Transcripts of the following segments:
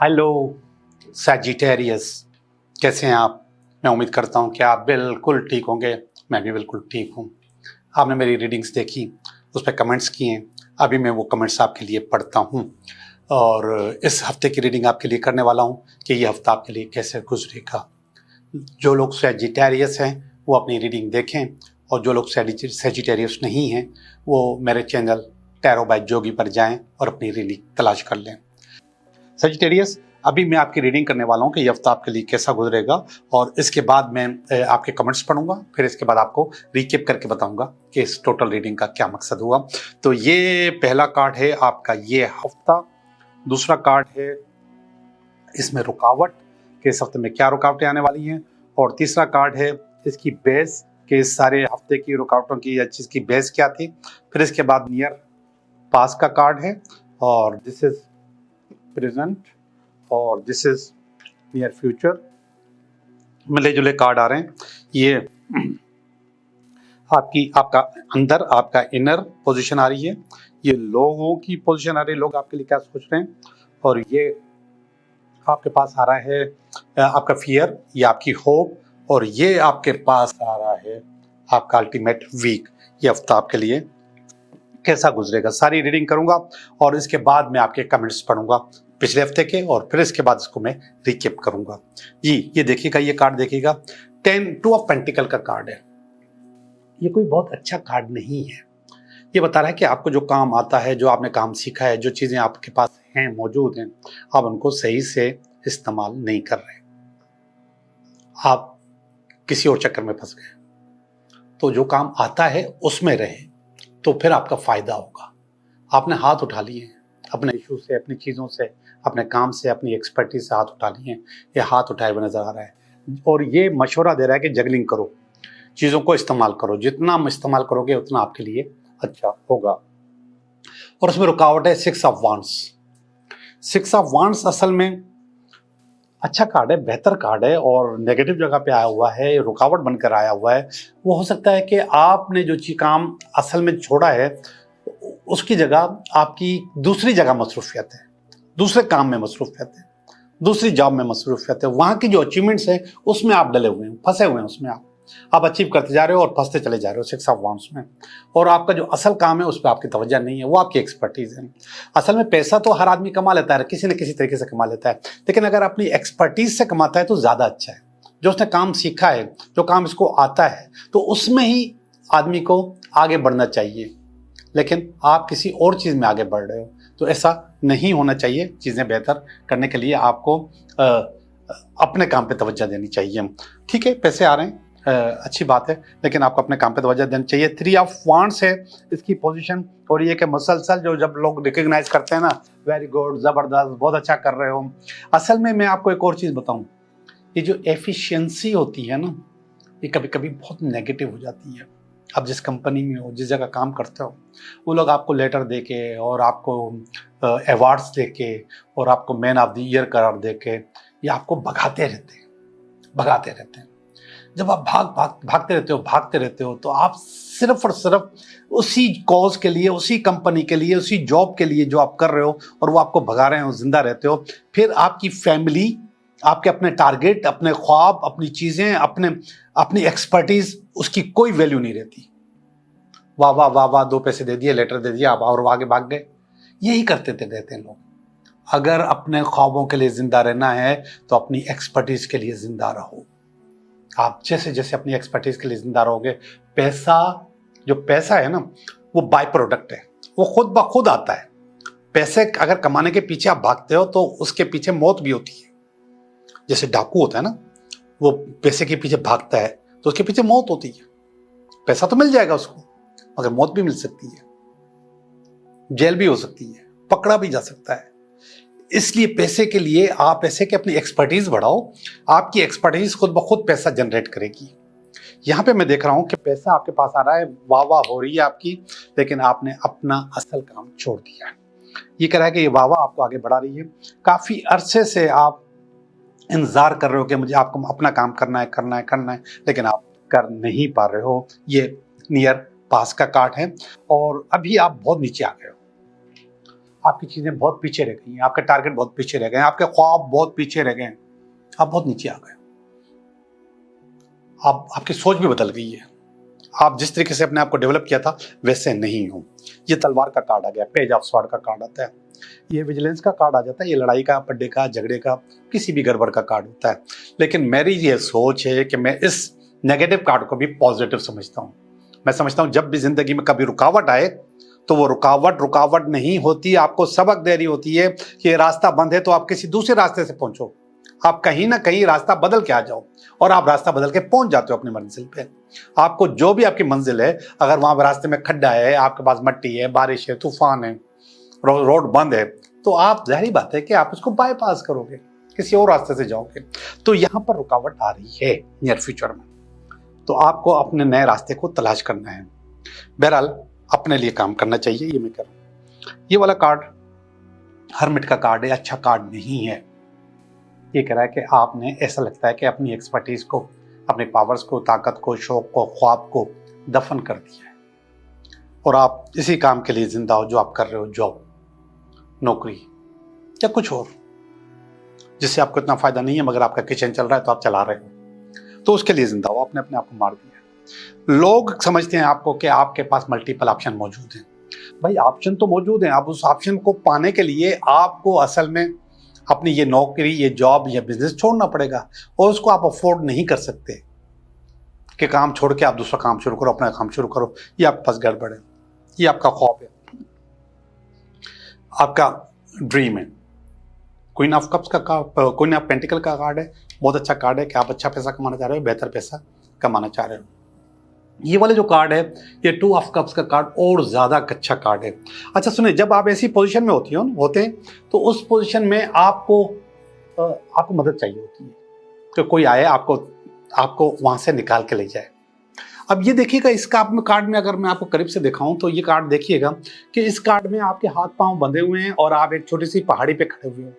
Hello Sagittarius, कैसे हैं आप? मैं उम्मीद करता हूं कि आप बिल्कुल ठीक होंगे। मैं भी बिल्कुल ठीक हूं। आपने मेरी रीडिंग्स देखी, उस पर कमेंट्स किए। अभी मैं वो कमेंट्स आपके लिए पढ़ता हूं और इस हफ्ते की रीडिंग आपके लिए करने वाला हूं कि ये हफ्ता आपके लिए कैसे गुजरेगा। जो लोग सैजिटेरियस हैं वो अपनी रीडिंग देखें, और जो लोग सैजिटेरियस नहीं हैं वो मेरे चैनल टैरो बाय जोगी पर जाएं और अपनी रीडिंग तलाश कर लें। सजिटेरियस, अभी मैं आपकी रीडिंग करने वाला हूँ कि ये हफ्ता आपके लिए कैसा गुजरेगा, और इसके बाद मैं आपके कमेंट्स पढ़ूंगा। फिर इसके बाद आपको रिकेप करके बताऊंगा कि इस टोटल रीडिंग का क्या मकसद हुआ। तो ये पहला कार्ड है आपका ये हफ्ता। दूसरा कार्ड है इसमें रुकावट, कि इस हफ्ते में क्या रुकावटें आने वाली हैं। और तीसरा कार्ड है इसकी बेस, कि इस सारे हफ्ते की रुकावटों की या चीज़ की बेस क्या थी। फिर इसके बाद नियर पास का कार्ड है, और दिस इज प्रेजेंट, और दिस इज नियर फ्यूचर। मिले जुले कार्ड आ रहे हैं। ये आपका अंदर, आपका इनर पोजीशन आ रही है। ये लोगों की पोजीशन आ रही है, लोग आपके लिए क्या सोच रहे हैं। और ये आपके पास आ रहा है आपका फियर, ये आपकी होप। और ये आपके पास आ रहा है आपका अल्टीमेट वीक। ये हफ्ता आपके लिए कैसा गुजरेगा, सारी रीडिंग करूंगा और इसके बाद मैं आपके कमेंट्स पढ़ूंगा पिछले हफ्ते के, और फिर इसके बाद इसको मैं रिकेप करूंगा। जी, ये देखिएगा, ये कार्ड देखिएगा, 10 ऑफ पेंटिकल का कार्ड है। ये कोई बहुत अच्छा कार्ड नहीं है। ये बता रहा है कि आपको जो काम आता है, जो आपने काम सीखा है, जो चीजें आपके पास हैं, मौजूद हैं, आप उनको सही से इस्तेमाल नहीं कर रहे, आप किसी और चक्कर में फंस गए। तो जो काम आता है उसमें रहे तो फिर आपका फायदा होगा। आपने हाथ उठा लिए अपने इशू से, अपनी चीज़ों से, अपने काम से, अपनी एक्सपर्टीज से हाथ उठा लिए। ये हाथ उठाए हुए नजर आ रहा है और ये मशवरा दे रहा है कि जगलिंग करो, चीज़ों को इस्तेमाल करो। जितना इस्तेमाल करोगे उतना आपके लिए अच्छा होगा। और उसमें रुकावट है 6 ऑफ वांड्स। 6 ऑफ वांड्स असल में अच्छा कार्ड है, बेहतर कार्ड है, और नेगेटिव जगह पे आया हुआ है, रुकावट बनकर आया हुआ है। वो हो सकता है कि आपने जो चीज काम असल में छोड़ा है उसकी जगह आपकी दूसरी जगह मसरूफियत है, दूसरे काम में मसरूफियत है, दूसरी जॉब में मसरूफियत है। वहां की जो अचीवमेंट्स है उसमें आप डले हुए हैं, फंसे हुए हैं उसमें। आप अचीव करते जा रहे हो और फंसते चले जा रहे हो 6 ऑफ वांड्स में। और आपका जो असल काम है उस पर आपकी तवज्जो नहीं है, वो आपकी एक्सपर्टीज है। असल में पैसा तो हर आदमी कमा लेता है, किसी न किसी तरीके से कमा लेता है, लेकिन अगर अपनी एक्सपर्टीज से कमाता है तो ज्यादा अच्छा है। जो उसने काम सीखा है, जो काम इसको आता है, तो उसमें ही आदमी को आगे बढ़ना चाहिए। लेकिन आप किसी और चीज में आगे बढ़ रहे हो, तो ऐसा नहीं होना चाहिए। चीजें बेहतर करने के लिए आपको अपने काम पे तवज्जो देनी चाहिए। ठीक है, पैसे आ रहे हैं, अच्छी बात है, लेकिन आपको अपने काम पे तवज्जो देनी चाहिए। 3 ऑफ वांड्स है इसकी पोजीशन, और ये कि मुसलसल जो जब लोग रिकॉग्नाइज करते हैं ना, वेरी गुड, जबरदस्त, बहुत अच्छा कर रहे हो। असल में मैं आपको एक और चीज बताऊं, ये जो एफिशिएंसी होती है ना, ये कभी कभी बहुत नेगेटिव हो जाती है। आप जिस कंपनी में हो, जिस जगह काम करते हो, वो लोग आपको लेटर दे के और आपको अवार्ड्स दे के और आपको मैन ऑफ द ईयर करार दे के ये आपको भगाते रहते हैं, भगाते रहते हैं। जब आप भागते रहते हो तो आप सिर्फ और सिर्फ उसी कॉज के लिए, उसी कंपनी के लिए, उसी जॉब के लिए जो आप कर रहे हो, और वो आपको भगा रहे हो, जिंदा रहते हो। फिर आपकी फैमिली, आपके अपने टारगेट, अपने ख्वाब, अपनी चीजें, अपनी एक्सपर्टीज, उसकी कोई वैल्यू नहीं रहती। वाह वाह वाह वाह, 2 पैसे दे दिए, लेटर दे दिया, आप और आगे भाग गए। यही करते रहते हैं लोग। अगर अपने ख्वाबों के लिए जिंदा रहना है तो अपनी एक्सपर्टीज के लिए जिंदा रहो। आप जैसे जैसे अपनी एक्सपर्टीज के लिए जिंदा रहोगे, पैसा, जो पैसा है ना, वो बाय प्रोडक्ट है, वो खुद ब खुद आता है। पैसे अगर कमाने के पीछे आप भागते हो तो उसके पीछे मौत भी होती है। जैसे डाकू होता है ना, वो पैसे के पीछे भागता है तो उसके पीछे मौत होती है। पैसा तो मिल जाएगा उसको, मगर मौत भी मिल सकती है, जेल भी हो सकती है, पकड़ा भी जा सकता है। इसलिए पैसे के लिए आप ऐसे कि अपनी एक्सपर्टीज बढ़ाओ, आपकी एक्सपर्टीज खुद ब खुद पैसा जनरेट करेगी। यहाँ पे मैं देख रहा हूं कि पैसा आपके पास आ रहा है, वाह वाह हो रही है आपकी, लेकिन आपने अपना असल काम छोड़ दिया है। ये कह रहा है कि ये वाह वाह आपको आगे बढ़ा रही है। काफी अरसे से आप इंतजार कर रहे हो कि मुझे आपको अपना काम करना है, करना है, करना है, लेकिन आप कर नहीं पा रहे हो। ये नियर पास का कार्ड है, और अभी आप बहुत नीचे आ गए हो। आपकी चीज़ें बहुत पीछे रह गई हैं, आपके टारगेट बहुत पीछे रह गए हैं, आपके ख्वाब बहुत पीछे रह गए हैं, आप बहुत नीचे आ गए, आपकी सोच भी बदल गई है, आप जिस तरीके से अपने आप को डेवलप किया था वैसे नहीं हो। ये तलवार का कार्ड आ गया, पेज ऑफ स्वॉर्ड का कार्ड आता है, ये विजिलेंस का कार्ड आ जाता है, ये लड़ाई का, पड्डे का, झगड़े का, किसी भी गड़बड़ का कार्ड होता है। लेकिन मेरी ये सोच है कि मैं इस नेगेटिव कार्ड को भी पॉजिटिव समझता हूँ। मैं समझता हूँ जब भी जिंदगी में कभी रुकावट आए तो वो रुकावट नहीं होती, आपको सबक दे रही होती है कि ये रास्ता बंद है तो आप किसी दूसरे रास्ते से पहुंचो, आप कहीं ना कहीं रास्ता बदल के आ जाओ और आप रास्ता बदल के पहुंच जाते हो अपनी मंजिल पे। आपको जो भी आपकी मंजिल है, अगर वहां रास्ते में खड्डा है, आपके पास मट्टी है, बारिश है, तूफान है, रोड बंद है, तो आप जाहिर बात है कि आप उसको बाईपास करोगे, किसी और रास्ते से जाओगे। तो यहाँ पर रुकावट आ रही है नियर फ्यूचर में, तो आपको अपने नए रास्ते को तलाश करना है। बहरहाल अपने लिए काम करना चाहिए, ये मैं कर रहा हूँ। ये वाला कार्ड हर्मिट का कार्ड है, अच्छा कार्ड नहीं है। ये कह रहा है कि आपने, ऐसा लगता है कि अपनी एक्सपर्टीज को, अपने पावर्स को, ताकत को, शौक को, ख्वाब को दफन कर दिया है और आप इसी काम के लिए जिंदा हो जो आप कर रहे हो, जॉब, नौकरी या कुछ और जिससे आपको इतना फायदा नहीं है, मगर आपका किचन चल रहा है तो आप चला रहे हो, तो उसके लिए जिंदा हो। आपने अपने आप को मार दिया। लोग समझते हैं आपको कि आपके पास मल्टीपल ऑप्शन मौजूद हैं। भाई ऑप्शन तो मौजूद हैं, आप उस ऑप्शन को पाने के लिए आपको असल में अपनी ये नौकरी, ये जॉब या बिजनेस छोड़ना पड़ेगा और उसको आप अफोर्ड नहीं कर सकते कि काम छोड़ के आप दूसरा काम शुरू करो, अपना काम शुरू करो। ये आपके पास गड़बड़ है, ये आपका ख्वाब है, आपका ड्रीम है। क्वीन ऑफ कप्स का क्वीन ऑफ पेंटिकल का कार्ड है, बहुत अच्छा कार्ड है कि आप अच्छा पैसा कमाना चाह रहे हो, बेहतर पैसा कमाना चाह रहे हो। ये वाले जो कार्ड है, ये टू ऑफ कप्स का कार्ड और ज़्यादा अच्छा कार्ड है। अच्छा सुनिए, जब आप ऐसी पोजीशन में होते हैं तो उस पोजीशन में आपको मदद चाहिए होती है कि कोई आए आपको वहाँ से निकाल के ले जाए। अब ये देखिएगा, इस कार्ड में अगर मैं आपको करीब से दिखाऊं तो ये कार्ड देखिएगा कि इस कार्ड में आपके हाथ पांव बंधे हुए हैं और आप एक छोटी सी पहाड़ी पे खड़े हुए हो।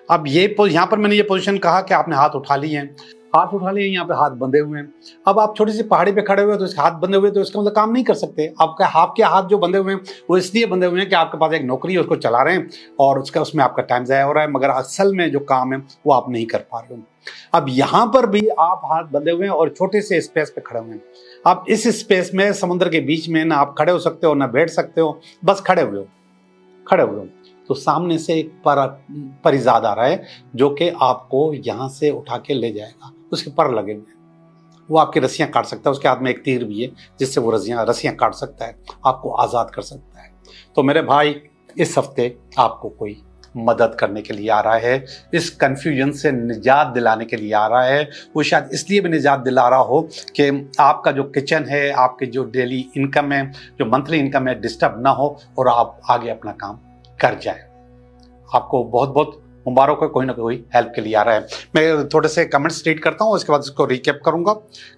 अब यहाँ पर मैंने ये पोजीशन कहा कि आपने हाथ उठा लिए हैं, यहाँ पे हाथ बंधे हुए हैं। अब आप छोटी सी पहाड़ी पे खड़े हुए हैं तो इसके हाथ बंधे हुए, तो इसका मतलब काम नहीं कर सकते। आपके हाथ जो बंधे हुए हैं वो इसलिए बंधे हुए हैं कि आपके पास एक नौकरी है, उसको चला रहे हैं और उसमें आपका टाइम ज़ाया हो रहा है, मगर असल में जो काम है वो आप नहीं कर पा रहे हो। अब यहाँ पर भी आप हाथ बंधे हुए हैं और छोटे से स्पेस पे खड़े हुए हैं। आप इस स्पेस में, समुद्र के बीच में, ना आप खड़े हो सकते हो ना बैठ सकते हो, बस खड़े हुए हो। तो सामने से एक परिजाद आ रहा है जो कि आपको यहाँ से उठा के ले जाएगा। उसके पर लगे हुए हैं, वो आपकी रस्सियां काट सकता है, उसके हाथ में एक तीर भी है जिससे वो रस्सियां काट सकता है, आपको आज़ाद कर सकता है। तो मेरे भाई, इस हफ्ते आपको कोई मदद करने के लिए आ रहा है, इस कन्फ्यूजन से निजात दिलाने के लिए आ रहा है। वो शायद इसलिए भी निजात दिला रहा हो कि आपका जो किचन है, आपकी जो डेली इनकम है, जो मंथली इनकम है, डिस्टर्ब ना हो और आप आगे अपना काम कर जाए। आपको बहुत बहुत मुबारक हो, कोई ना कोई हेल्प के लिए आ रहा है। मैं थोड़े से कमेंट्स रीड करता हूँ, उसके बाद इसको रिकैप करूँगा।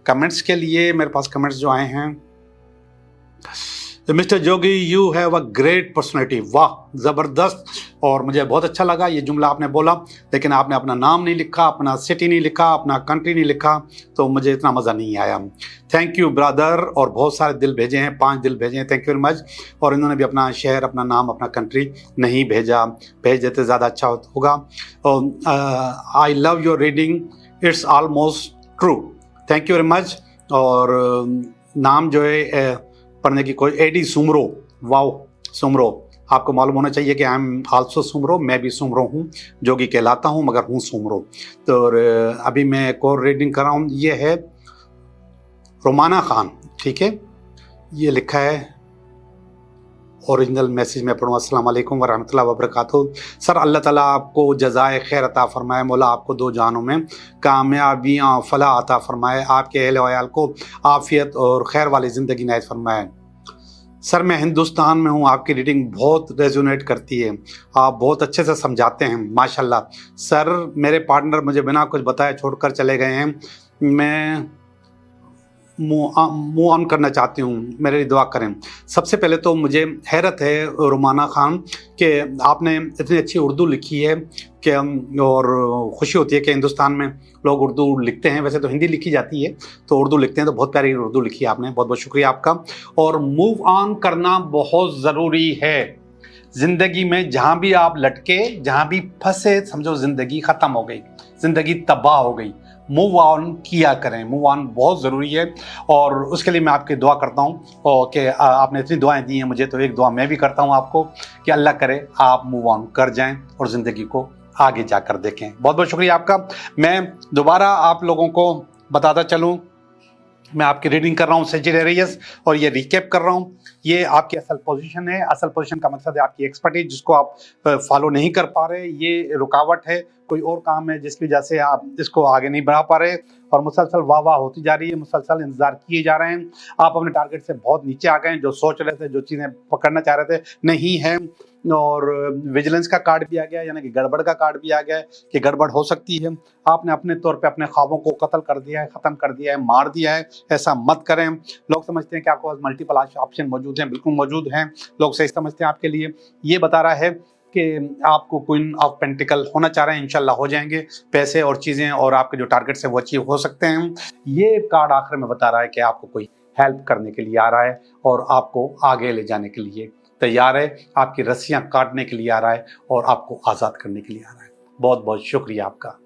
कमेंट्स के लिए मेरे पास कमेंट्स जो आए हैं, mister Jogi, you have a great personality. वाह, ज़बरदस्त। और मुझे बहुत अच्छा लगा ये जुमला आपने बोला, लेकिन आपने अपना नाम नहीं लिखा, अपना सिटी नहीं लिखा, अपना कंट्री नहीं लिखा, तो मुझे इतना मज़ा नहीं आया। Thank you brother. और बहुत सारे दिल भेजे हैं, 5 दिल भेजे हैं, थैंक यू वेरी मच। और इन्होंने भी अपना शहर, अपना नाम, अपना कंट्री नहीं भेजा, भेज देते ज़्यादा अच्छा होगा। I love your reading, it's almost true. Thank you very much. और नाम जो है पढ़ने की कोई, एडी सुमरो। वाओ सुमरो, आपको मालूम होना चाहिए कि आई एम आल्सो सुमरो, मैं भी सुमरो हूँ, जोगी कहलाता हूँ मगर हूँ सुमरो। तो अभी मैं एक और रीडिंग कर रहा हूँ, ये है रोमाना खान, ठीक है, ये लिखा है। ओरिजिनल मैसेज में पढ़ूँ। अस्सलाम वालेकुम वरहमतुल्लाहि वबरकातुहू। सर, अल्लाह ताला आपको जज़ाए खैर अता फरमाए, मौला आपको 2 जानों में कामयाबियाँ फलाह अता फरमाए, आपके अहल वयाल को आफ़ियत और खैर वाली ज़िंदगी नायत फरमाए। सर, मैं हिंदुस्तान में हूँ, आपकी रीडिंग बहुत रेजोनेट करती है, आप बहुत अच्छे से समझाते हैं, माशाल्लाह। सर, मेरे पार्टनर मुझे बिना कुछ बताए छोड़कर चले गए हैं, मैं मूव ऑन करना चाहती हूँ, मेरे लिए दुआ करें। सबसे पहले तो मुझे हैरत है रोमाना खान कि आपने इतनी अच्छी उर्दू लिखी है कि और खुशी होती है कि हिंदुस्तान में लोग उर्दू लिखते हैं। वैसे तो हिंदी लिखी जाती है, तो उर्दू लिखते हैं, तो बहुत प्यारी उर्दू लिखी है आपने, बहुत बहुत शुक्रिया आपका। और मूव ऑन करना बहुत ज़रूरी है, जिंदगी में जहां भी आप लटके, जहां भी फंसे, समझो जिंदगी खत्म हो गई, जिंदगी तबाह हो गई। मूव ऑन किया करें, मूव ऑन बहुत ज़रूरी है। और उसके लिए मैं आपकी दुआ करता हूँ और कि आपने इतनी दुआएं दी हैं मुझे, तो एक दुआ मैं भी करता हूँ आपको कि अल्लाह करे आप मूव ऑन कर जाएं और ज़िंदगी को आगे जाकर देखें। बहुत बहुत शुक्रिया आपका। मैं दोबारा आप लोगों को बताता चलूँ, मैं आपकी रीडिंग कर रहा हूँ सेजिटेरियस, और ये रिकैप कर रहा हूँ। ये आपकी असल पोजीशन है। असल पोजीशन का मकसद है आपकी एक्सपर्टीज, जिसको आप फॉलो नहीं कर पा रहे। ये रुकावट है, कोई और काम है जिसकी वजह से आप इसको आगे नहीं बढ़ा पा रहे, और मुसलसल वाह वाह होती जा रही है, मुसलसल इंतजार किए जा रहे हैं। आप अपने टारगेट से बहुत नीचे आ गए हैं। जो सोच रहे थे, जो चीज़ें पकड़ना चाह रहे थे, नहीं है। और विजिलेंस का कार्ड भी आ गया, यानी कि गड़बड़ का कार्ड भी आ गया है कि गड़बड़ हो सकती है। आपने अपने तौर पे अपने ख्वाबों को कत्ल कर दिया है, ख़त्म कर दिया है, मार दिया है। ऐसा मत करें। लोग समझते हैं कि आपके पास मल्टीपल ऑप्शन मौजूद हैं, बिल्कुल मौजूद हैं। लोग सही समझते हैं आपके लिए। ये बता रहा है कि आपको क्वीन ऑफ पेंटिकल होना चाह रहे हैं, इंशाल्लाह हो जाएंगे। पैसे और चीज़ें और आपके जो टारगेट्स हैं वो अचीव हो सकते हैं। ये कार्ड आखिर में बता रहा है कि आपको कोई हेल्प करने के लिए आ रहा है और आपको आगे ले जाने के लिए तैयार है, आपकी रस्सियां काटने के लिए आ रहा है और आपको आज़ाद करने के लिए आ रहा है। बहुत बहुत शुक्रिया आपका।